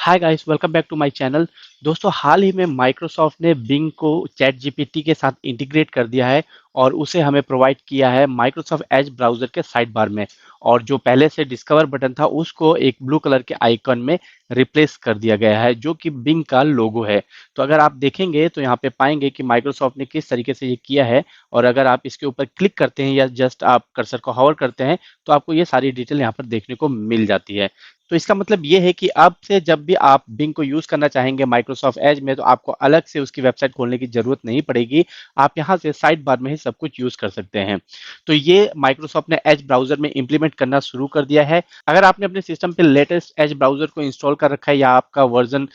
Hi guys, welcome back to my channel. दोस्तों, हाल ही में माइक्रोसॉफ्ट ने बिंग को चैट जीपीटी के साथ इंटीग्रेट कर दिया है और उसे हमें प्रोवाइड किया है माइक्रोसॉफ्ट एज ब्राउजर के साइड बार में। और जो पहले से डिस्कवर बटन था उसको एक ब्लू कलर के आइकन में रिप्लेस कर दिया गया है, जो कि बिंग का लोगो है। तो अगर आप देखेंगे तो यहाँ पे पाएंगे कि माइक्रोसॉफ्ट ने किस तरीके से ये किया है। और अगर आप इसके ऊपर क्लिक करते हैं या जस्ट आप कर्सर को होवर करते हैं तो आपको ये सारी डिटेल यहाँ पर देखने को मिल जाती है। तो इसका मतलब ये है कि अब से जब भी आप बिंग को यूज करना चाहेंगे माइक्रोसॉफ्ट एज में, तो आपको अलग से उसकी वेबसाइट खोलने की जरूरत नहीं पड़ेगी। आप यहाँ से साइड बार में ही सब कुछ यूज कर सकते हैं। तो ये माइक्रोसॉफ्ट ने एज ब्राउजर में इंप्लीमेंट करना शुरू कर दिया है। अगर आपने अपने सिस्टम पे लेटेस्ट एज ब्राउजर को इंस्टॉल कर रखा है या आपका वर्जन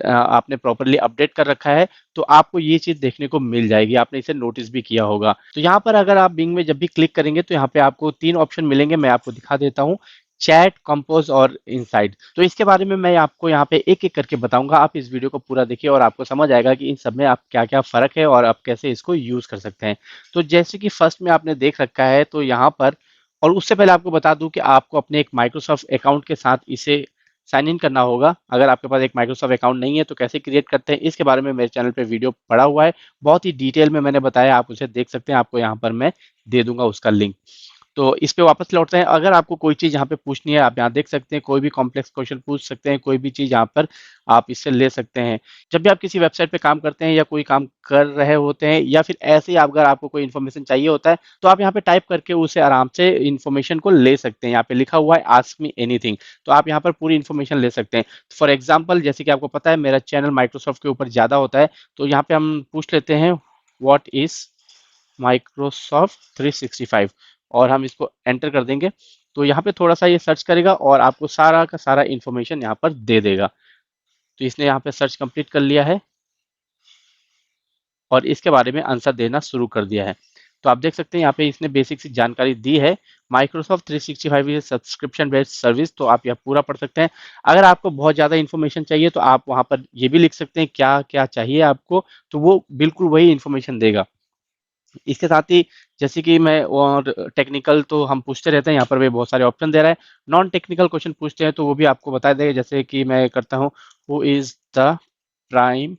आपने प्रॉपरली अपडेट कर रखा है, तो आपको ये चीज देखने को मिल जाएगी। आपने इसे नोटिस भी किया होगा। तो यहाँ पर अगर आप बिंग में जब भी क्लिक करेंगे तो यहाँ पे आपको तीन ऑप्शन मिलेंगे। मैं आपको दिखा देता हूँ, चैट, कंपोज और इनसाइड। तो इसके बारे में मैं आपको यहाँ पे एक एक करके बताऊंगा। आप इस वीडियो को पूरा देखिए और आपको समझ आएगा कि इन सब में आप क्या क्या फर्क है और आप कैसे इसको यूज कर सकते हैं। तो जैसे कि फर्स्ट में आपने देख रखा है, तो यहाँ पर, और उससे पहले आपको बता दूं कि आपको अपने एक माइक्रोसॉफ्ट अकाउंट के साथ इसे साइन इन करना होगा। अगर आपके पास एक माइक्रोसॉफ्ट अकाउंट नहीं है तो कैसे क्रिएट करते हैं, इसके बारे में मेरे चैनल पे वीडियो पड़ा हुआ है। बहुत ही डिटेल में मैंने बताया, आप उसे देख सकते हैं। आपको यहाँ पर मैं दे दूंगा उसका लिंक। तो इस पे वापस लौटते हैं। अगर आपको कोई चीज़ यहाँ पे पूछनी है, आप यहाँ देख सकते हैं, कोई भी कॉम्प्लेक्स क्वेश्चन पूछ सकते हैं, कोई भी चीज़ यहाँ पर आप इससे ले सकते हैं। जब भी आप किसी वेबसाइट पे काम करते हैं या कोई काम कर रहे होते हैं या फिर ऐसे ही अगर आपको कोई इन्फॉर्मेशन चाहिए होता है, तो आप यहाँ पे टाइप करके उसे आराम से इन्फॉर्मेशन को ले सकते हैं। यहाँ पे लिखा हुआ है आस्क मी एनीथिंग, तो आप यहाँ पर पूरी इन्फॉर्मेशन ले सकते हैं। फॉर एग्जाम्पल, जैसे कि आपको पता है मेरा चैनल माइक्रोसॉफ्ट के ऊपर ज़्यादा होता है, तो यहाँ पे हम पूछ लेते हैं व्हाट इज माइक्रोसॉफ्ट 365 और हम इसको एंटर कर देंगे। तो यहाँ पे थोड़ा सा ये सर्च करेगा और आपको सारा का सारा इंफॉर्मेशन यहाँ पर दे देगा। तो इसने यहाँ पे सर्च कंप्लीट कर लिया है और इसके बारे में आंसर देना शुरू कर दिया है। तो आप देख सकते हैं यहाँ पे इसने बेसिक सी जानकारी दी है। Microsoft 365 is subscription based service, तो आप यह पूरा पढ़ सकते हैं। अगर आपको बहुत ज़्यादा इन्फॉर्मेशन चाहिए तो आप वहाँ पर ये भी लिख सकते हैं क्या क्या चाहिए आपको, तो वो बिल्कुल वही इन्फॉर्मेशन देगा। इसके साथ ही, जैसे कि मैं, और टेक्निकल तो हम पूछते रहते हैं, यहाँ पर भी बहुत सारे ऑप्शन दे रहा है। नॉन टेक्निकल क्वेश्चन पूछते हैं तो वो भी आपको बता देगा। जैसे कि मैं करता हूँ, who is the prime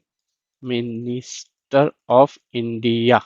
minister of India.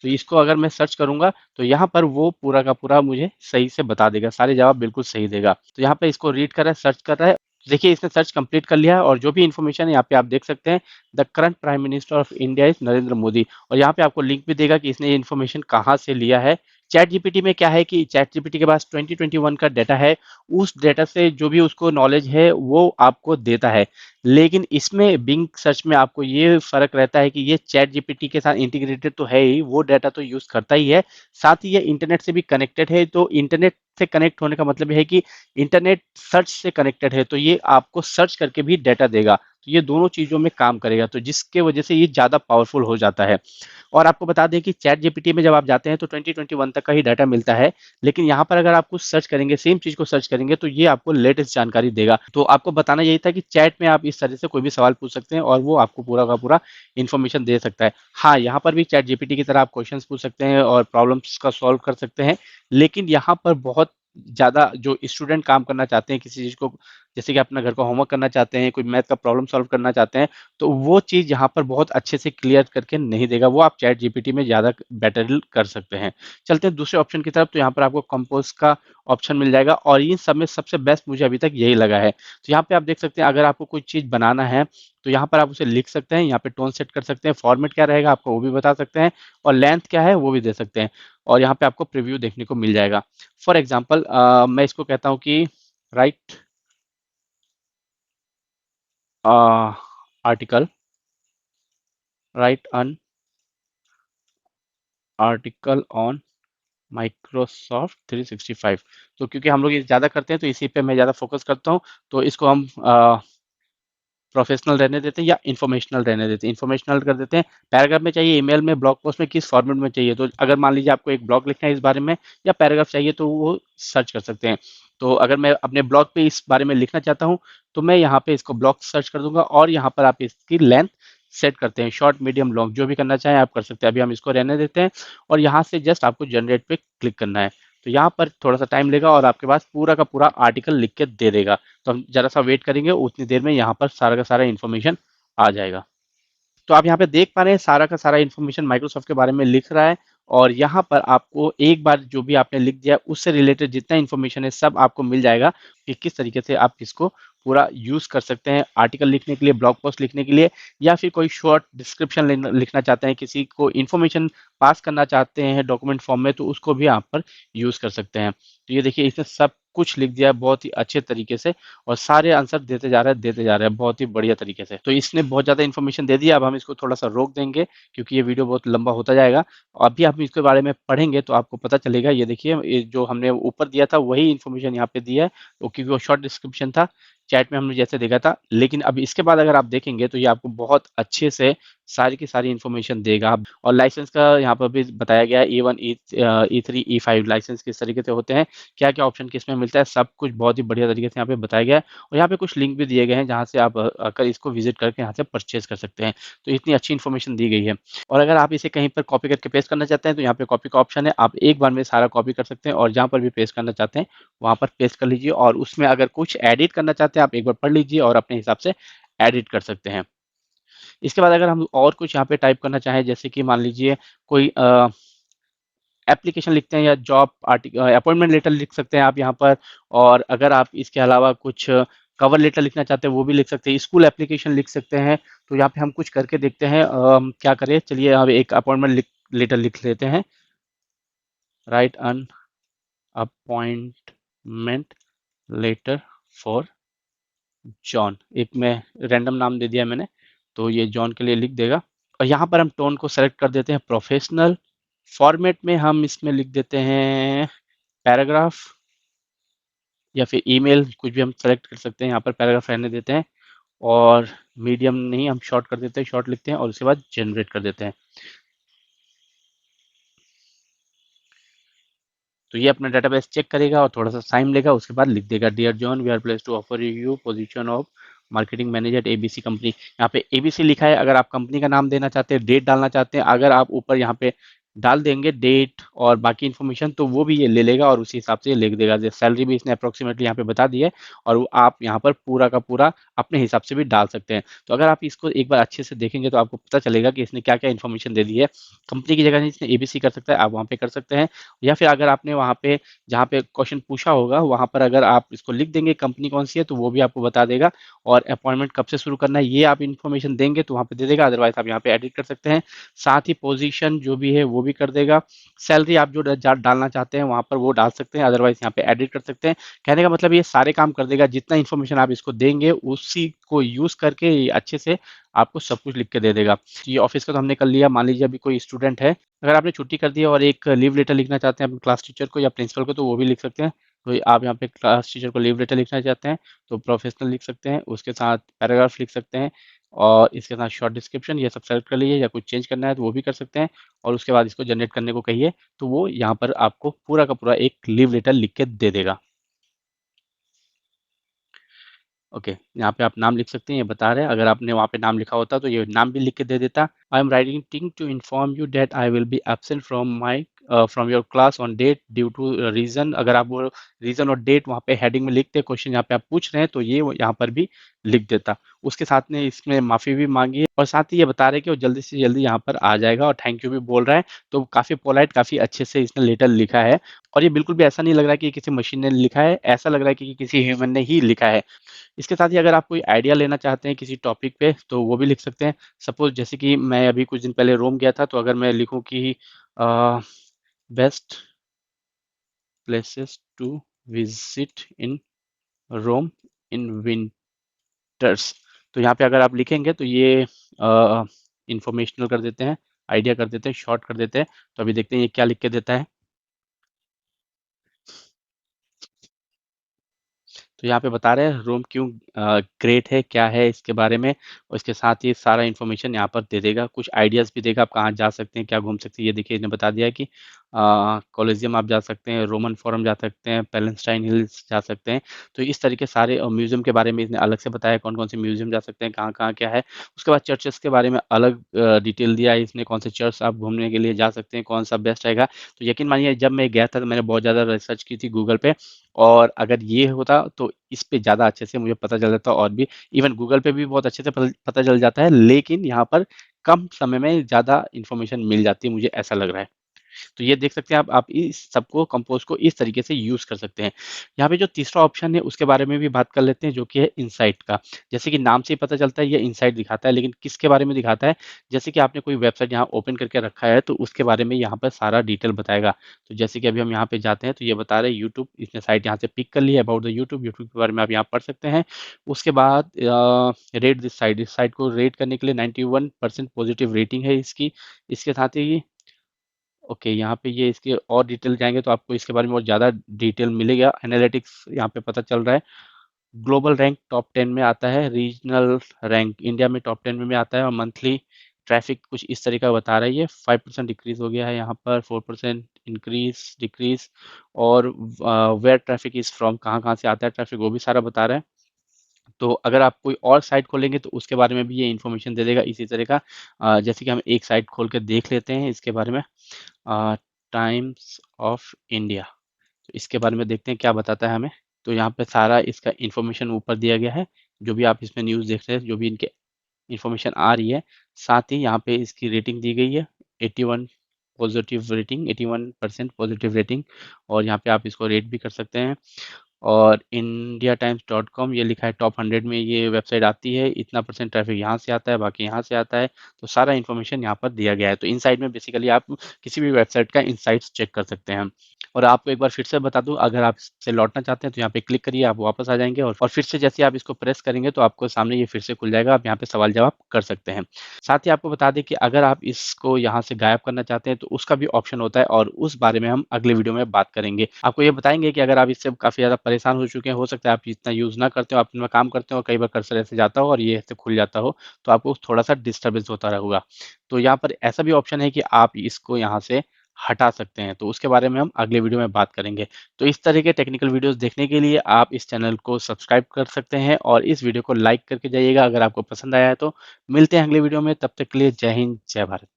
तो इसको अगर मैं सर्च करूंगा तो यहाँ पर वो पूरा का पूरा मुझे सही से बता देगा, सारे जवाब बिल्कुल सही देगा। तो यहाँ पे इसको रीड कर रहा है, सर्च कर रहा है। देखिए, इसने सर्च कंप्लीट कर लिया है और जो भी इन्फॉर्मेशन है यहाँ पे आप देख सकते हैं। The current prime minister of India is Narendra Modi, और यहाँ पे आपको लिंक भी देगा कि इसने ये इन्फॉर्मेशन कहाँ से लिया है। चैट जीपीटी में क्या है कि चैट जीपीटी के पास 2021 का डाटा है। उस डाटा से जो भी उसको नॉलेज है वो आपको देता है। लेकिन इसमें बिंग सर्च में आपको ये फर्क रहता है कि ये चैट जीपीटी के साथ इंटीग्रेटेड तो है ही, वो डाटा तो यूज करता ही है, साथ ही ये इंटरनेट से भी कनेक्टेड है। तो इंटरनेट से कनेक्ट होने का मतलब ये है कि इंटरनेट सर्च से कनेक्टेड है, तो ये आपको सर्च करके भी डाटा देगा। तो ये दोनों चीजों में काम करेगा, तो जिसके वजह से ये ज्यादा पावरफुल हो जाता है। और आपको बता दें कि चैट जीपीटी में जब आप जाते हैं तो 2021 तक का ही डाटा मिलता है। लेकिन यहाँ पर अगर आप कुछ सर्च करेंगे, सेम चीज को सर्च करेंगे, तो ये आपको लेटेस्ट जानकारी देगा। तो आपको बताना यही था कि चैट में आप इस तरह से कोई भी सवाल पूछ सकते हैं और वो आपको पूरा का पूरा इन्फॉर्मेशन दे सकता है। हाँ, यहाँ पर भी चैट जीपीटी की तरह आप क्वेश्चन पूछ सकते हैं और प्रॉब्लम्स का सॉल्व कर सकते हैं। लेकिन यहाँ पर बहुत ज़्यादा जो स्टूडेंट काम करना चाहते हैं किसी चीज़ को, जैसे कि अपना घर का होमवर्क करना चाहते हैं, कोई मैथ का प्रॉब्लम सॉल्व करना चाहते हैं, तो वो चीज़ यहाँ पर बहुत अच्छे से क्लियर करके नहीं देगा। वो आप चैट जीपीटी में ज़्यादा बेटर कर सकते हैं। चलते हैं दूसरे ऑप्शन की तरफ। तो यहाँ पर आपको कंपोज का ऑप्शन मिल जाएगा और इन सब में सबसे बेस्ट मुझे अभी तक यही लगा है। तो यहाँ पे आप देख सकते हैं, अगर आपको कोई चीज़ बनाना है तो यहाँ पर आप उसे लिख सकते हैं। यहाँ पे टोन सेट कर सकते हैं, फॉर्मेट क्या रहेगा आपको वो भी बता सकते हैं, और लेंथ क्या है वो भी दे सकते हैं। और यहाँ पे आपको प्रीव्यू देखने को मिल जाएगा। फॉर एग्जाम्पल, मैं इसको कहता हूँ कि right article, right an article on Microsoft 365। तो क्योंकि हम लोग ये ज़्यादा करते हैं तो इसी पे मैं ज़्यादा फोकस करता हूँ। तो इसको हम प्रोफेशनल रहने देते हैं या इंफॉर्मेशनल रहने देते हैं। इंफॉर्मेशनल कर देते हैं। पैराग्राफ में चाहिए, ईमेल में, ब्लॉग पोस्ट में, किस फॉर्मेट में चाहिए। तो अगर मान लीजिए आपको एक ब्लॉग लिखना है इस बारे में या पैराग्राफ चाहिए, तो वो सर्च कर सकते हैं। तो अगर मैं अपने ब्लॉग पे इस बारे में लिखना चाहता हूँ तो मैं यहाँ पे इसको ब्लॉग सर्च कर दूंगा और यहाँ पर आप इसकी लेंथ सेट करते हैं, शॉर्ट, मीडियम, लॉन्ग, जो भी करना चाहें आप कर सकते हैं। अभी हम इसको रहने देते हैं और यहाँ से जस्ट आपको जनरेट पे क्लिक करना है। तो यहाँ पर थोड़ा सा टाइम लेगा और आपके पास पूरा का पूरा आर्टिकल लिख के दे देगा। तो हम जरा सा वेट करेंगे, उतनी देर में यहाँ पर सारा का सारा इन्फॉर्मेशन आ जाएगा। तो आप यहाँ पे देख पा रहे हैं सारा का सारा इन्फॉर्मेशन माइक्रोसॉफ्ट के बारे में लिख रहा है। और यहाँ पर आपको एक बार जो भी आपने लिख दिया उससे रिलेटेड जितना इन्फॉर्मेशन है सब आपको मिल जाएगा कि किस तरीके से आप इसको पूरा यूज कर सकते हैं आर्टिकल लिखने के लिए, ब्लॉग पोस्ट लिखने के लिए, या फिर कोई शॉर्ट डिस्क्रिप्शन लिखना चाहते हैं, किसी को इन्फॉर्मेशन पास करना चाहते हैं डॉक्यूमेंट फॉर्म में, तो उसको भी आप पर यूज कर सकते हैं। तो ये देखिए इसने सब कुछ लिख दिया है बहुत ही अच्छे तरीके से, और सारे आंसर देते जा रहे हैं बहुत ही बढ़िया तरीके से। तो इसने बहुत ज़्यादा इन्फॉर्मेशन दे दिया, अब हम इसको थोड़ा सा रोक देंगे क्योंकि ये वीडियो बहुत लंबा होता जाएगा। अभी आप इसके बारे में पढ़ेंगे तो आपको पता चलेगा। ये देखिए ये जो हमने ऊपर दिया था वही इन्फॉर्मेशन यहाँ पे दिया है, तो क्योंकि वो शॉर्ट डिस्क्रिप्शन था, चैट में हमने जैसे देखा था। लेकिन अब इसके बाद अगर आप देखेंगे तो ये आपको बहुत अच्छे से सारी की सारी इन्फॉर्मेशन देगा। और लाइसेंस का यहाँ पर भी बताया गया है, E1 E3 E5 लाइसेंस किस तरीके से होते हैं, क्या क्या ऑप्शन किसमें मिलता है, सब कुछ बहुत ही बढ़िया तरीके से यहाँ पे बताया गया है। और यहाँ पे कुछ लिंक भी दिए गए हैं जहाँ से आप आकर इसको विजिट करके यहाँ से परचेज कर सकते हैं। तो इतनी अच्छी इन्फॉर्मेशन दी गई है। और अगर आप इसे कहीं पर कॉपी करके पेस्ट करना चाहते हैं तो यहाँ पे कॉपी का ऑप्शन है, आप एक बार में सारा कॉपी कर सकते हैं और जहाँ पर भी पेस्ट करना चाहते हैं वहाँ पर पेस्ट कर लीजिए। और उसमें अगर कुछ एडिट करना चाहते हैं आप एक बार पढ़ लीजिए और अपने हिसाब से एडिट कर सकते हैं। इसके बाद अगर हम और कुछ यहाँ पे टाइप करना चाहें, जैसे कि मान लीजिए कोई एप्लीकेशन लिखते हैं या जॉब अपॉइंटमेंट लेटर लिख सकते हैं आप यहाँ पर। और अगर आप इसके अलावा कुछ कवर लेटर लिखना चाहते हैं वो भी लिख सकते हैं, स्कूल एप्लीकेशन लिख सकते हैं। तो यहाँ पे हम कुछ करके देखते हैं क्या करें। चलिए यहाँ पे एक अपॉइंटमेंट लेटर लिख लेते हैं। Write an appointment letter for John, एक मैं रैंडम नाम दे दिया मैंने, तो ये जॉन के लिए लिख देगा। और यहाँ पर हम टोन को सेलेक्ट कर देते हैं प्रोफेशनल। फॉर्मेट में हम इसमें लिख देते हैं पैराग्राफ या फिर ईमेल, कुछ भी हम सेलेक्ट कर सकते हैं। यहाँ पर पैराग्राफ रहने देते हैं। और मीडियम नहीं, हम शॉर्ट कर देते हैं, शॉर्ट लिखते हैं और उसके बाद जनरेट कर देते हैं। तो ये अपना डेटाबेस चेक करेगा और थोड़ा सा टाइम लेगा, उसके बाद लिख देगा dear John we are place to offer you position of marketing manager ABC company. यहाँ पे एबीसी लिखा है। अगर आप कंपनी का नाम देना चाहते हैं, डेट डालना चाहते हैं, अगर आप ऊपर यहाँ पे डाल देंगे डेट और बाकी इन्फॉर्मेशन तो वो भी ये ले लेगा और उसी हिसाब से ये लिख देगा। जैसे सैलरी भी इसने अप्रोक्सीमेटली यहाँ पे बता दी है, और वो आप यहाँ पर पूरा का पूरा अपने हिसाब से भी डाल सकते हैं। तो अगर आप इसको एक बार अच्छे से देखेंगे तो आपको पता चलेगा कि इसने क्या क्या इन्फॉर्मेशन दे दी है। कंपनी की जगह इसने एबीसी कर सकता है, आप वहाँ पे कर सकते हैं। या फिर अगर आपने वहाँ पे जहाँ पे क्वेश्चन पूछा होगा वहाँ पर अगर आप इसको लिख देंगे कंपनी कौन सी है तो वो भी आपको बता देगा। और अपॉइंटमेंट कब से शुरू करना है ये आप इन्फॉर्मेशन देंगे तो वहाँ पे दे देगा, अदरवाइज आप यहाँ पे एडिट कर सकते हैं। साथ ही पोजीशन जो भी है वो भी कर देगा। सैलरी आप जो डालना चाहते हैं वहाँ पर वो डाल सकते हैं, अदरवाइज यहाँ पे एडिट कर सकते हैं। कहने का मतलब ये सारे काम कर देगा, जितना इन्फॉर्मेशन आप इसको देंगे उसी को यूज करके ये अच्छे से आपको सब कुछ लिख के दे देगा। ये ऑफिस का तो हमने कर लिया। मान लीजिए अभी कोई स्टूडेंट है, अगर आपने छुट्टी कर दी है और एक लीव लेटर लिखना चाहते हैं अपने क्लास टीचर को या प्रिंसिपल को तो वो भी लिख सकते हैं। तो आप यहाँ पे क्लास टीचर को लीव लेटर लिखना चाहते हैं तो प्रोफेशनल लिख सकते हैं, उसके साथ पैराग्राफ लिख सकते हैं और इसके साथ शॉर्ट डिस्क्रिप्शन ये सब सेलेक्ट कर लीजिए। या कुछ चेंज करना है तो वो भी कर सकते हैं और उसके बाद इसको जनरेट करने को कहिए तो वो यहाँ पर आपको पूरा का पूरा एक लीव लेटर लिख के दे देगा। ओके, यहाँ पे आप नाम लिख सकते हैं, ये बता रहे हैं। अगर आपने वहाँ पे नाम लिखा होता तो ये नाम भी लिख के दे देता। I am writing to inform you that I will be absent from your class on date due to reason. अगर आप वो रीजन और डेट वहाँ पे हेडिंग में लिखते, क्वेश्चन यहाँ पे आप पूछ रहे हैं तो ये यहाँ पर भी लिख देता। उसके साथ में इसमें माफ़ी भी मांगी है और साथ ही ये बता रहे हैं कि वो जल्दी से जल्दी यहाँ पर आ जाएगा और थैंक यू भी बोल रहा है। तो काफ़ी पोलाइट, काफ़ी अच्छे से इसने लेटर लिखा है। और ये बिल्कुल भी ऐसा नहीं लग रहा है कि किसी मशीन ने लिखा है, ऐसा लग रहा है कि किसी ह्यूमन ने ही लिखा है। इसके साथ ही अगर आप कोई आइडिया लेना चाहते हैं किसी टॉपिक पे तो वो भी लिख सकते हैं। सपोज जैसे कि मैं अभी कुछ दिन पहले रोम गया था तो अगर मैं लिखूं कि best places to visit in Rome in winters, तो यहाँ पे अगर आप लिखेंगे तो ये इंफॉर्मेशनल कर देते हैं, आइडिया कर देते हैं, शॉर्ट कर देते हैं। तो अभी देखते हैं ये क्या लिख के देता है। तो यहाँ पे बता रहे हैं रूम क्यों ग्रेट है, क्या है इसके बारे में, और इसके साथ ही सारा इन्फॉर्मेशन यहाँ पर दे देगा, कुछ आइडियाज़ भी देगा आप कहाँ जा सकते हैं, क्या घूम सकते हैं। ये देखिए इन्हें बता दिया है कि कॉलेजियम आप जा सकते हैं, रोमन फोरम जा सकते हैं, पैलेस्टाइन हिल्स जा सकते हैं। तो इस तरीके सारे म्यूजियम के बारे में इसने अलग से बताया, कौन कौन से म्यूजियम जा सकते हैं, कहाँ कहाँ क्या है। उसके बाद चर्चेस के बारे में अलग डिटेल दिया है इसने, कौन से चर्च आप घूमने के लिए जा सकते हैं, कौन सा बेस्ट रहेगा। तो यकीन मानिए जब मैं गया था तो मैंने बहुत ज़्यादा रिसर्च की थी गूगल पे, और अगर ये होता तो इस पे ज़्यादा अच्छे से मुझे पता चल जाता, और भी इवन गूगल पे भी बहुत अच्छे से पता चल जाता है, लेकिन यहाँ पर कम समय में ज़्यादा इन्फॉर्मेशन मिल जाती है, मुझे ऐसा लग रहा है। तो ये देख सकते हैं आप इस सबको कंपोज को इस तरीके से यूज कर सकते हैं। यहाँ पे जो तीसरा ऑप्शन है उसके बारे में भी बात कर लेते हैं, जो कि है इनसाइट का। जैसे कि नाम से ही पता चलता है ये इनसाइट दिखाता है, लेकिन किसके बारे में दिखाता है, जैसे कि आपने कोई वेबसाइट यहाँ ओपन करके रखा है तो उसके बारे में यहाँ पर सारा डिटेल बताएगा। तो जैसे कि अभी हम यहाँ पे जाते हैं तो ये बता रहे हैं यूट्यूब, इसने साइट यहाँ से पिक कर ली है अबाउट द यूट्यूब, यूट्यूब के बारे में आप यहाँ पढ़ सकते हैं। उसके बाद रेट दिस साइट, इस साइट को रेट करने के लिए 91% पॉजिटिव रेटिंग है इसकी। इसके साथ ही ओके यहाँ पे ये इसके और डिटेल जाएंगे तो आपको इसके बारे में और ज़्यादा डिटेल मिलेगा। एनालिटिक्स यहाँ पे पता चल रहा है, ग्लोबल रैंक टॉप 10 में आता है, रीजनल रैंक इंडिया में टॉप 10 में आता है, और मंथली ट्रैफिक कुछ इस तरीका बता रहा है। ये 5% डिक्रीज हो गया है, यहाँ पर 4% इंक्रीज डिक्रीज, और वेयर ट्रैफिक इज फ्रॉम, कहाँ कहाँ से आता है ट्रैफिक वो भी सारा बता रहा है। तो अगर आप कोई और साइट खोलेंगे तो उसके बारे में भी ये इन्फॉर्मेशन दे देगा इसी तरह का। जैसे कि हम एक साइट खोल के देख लेते हैं इसके बारे में, टाइम्स ऑफ इंडिया। तो इसके बारे में देखते हैं क्या बताता है हमें। तो यहाँ पे सारा इसका इन्फॉर्मेशन ऊपर दिया गया है, जो भी आप इसमें न्यूज़ देख रहे हैं, जो भी इनके इन्फॉर्मेशन आ रही है। साथ ही यहाँ पे इसकी रेटिंग दी गई है, 81 पॉजिटिव रेटिंग, 81% पॉजिटिव रेटिंग, और यहाँ पे आप इसको रेट भी कर सकते हैं। और इंडिया टाइम्स डॉट कॉम ये लिखा है टॉप 100 में ये वेबसाइट आती है, इतना परसेंट ट्रैफिक यहाँ से आता है, बाकी यहाँ से आता है। तो सारा इन्फॉर्मेशन यहाँ पर दिया गया है। तो इनसाइट में बेसिकली आप किसी भी वेबसाइट का इनसाइट्स चेक कर सकते हैं। और आपको एक बार फिर से बता दूं, अगर आप इससे लौटना चाहते हैं तो यहाँ पे क्लिक करिए, आप वापस आ जाएंगे, और फिर से जैसे आप इसको प्रेस करेंगे तो आपको सामने ये फिर से खुल जाएगा, आप यहाँ पे सवाल जवाब कर सकते हैं। साथ ही आपको बता दें कि अगर आप इसको यहाँ से गायब करना चाहते हैं तो उसका भी ऑप्शन होता है, और उस बारे में हम अगले वीडियो में बात करेंगे। आपको ये बताएंगे कि अगर आप इससे काफी ज्यादा परेशान हो चुके हैं, हो सकता है आप इतना यूज ना करते हो, आप इनमें काम करते हो और कई बार कर्सर ऐसे जाता हो और ये ऐसे खुल जाता हो, तो आपको थोड़ा सा डिस्टर्बेंस होता रहेगा। तो यहाँ पर ऐसा भी ऑप्शन है कि आप इसको यहाँ से हटा सकते हैं, तो उसके बारे में हम अगले वीडियो में बात करेंगे। तो इस तरह के टेक्निकल वीडियोस देखने के लिए आप इस चैनल को सब्सक्राइब कर सकते हैं, और इस वीडियो को लाइक करके जाइएगा अगर आपको पसंद आया है तो। मिलते हैं अगले वीडियो में, तब तक के लिए जय हिंद जय भारत।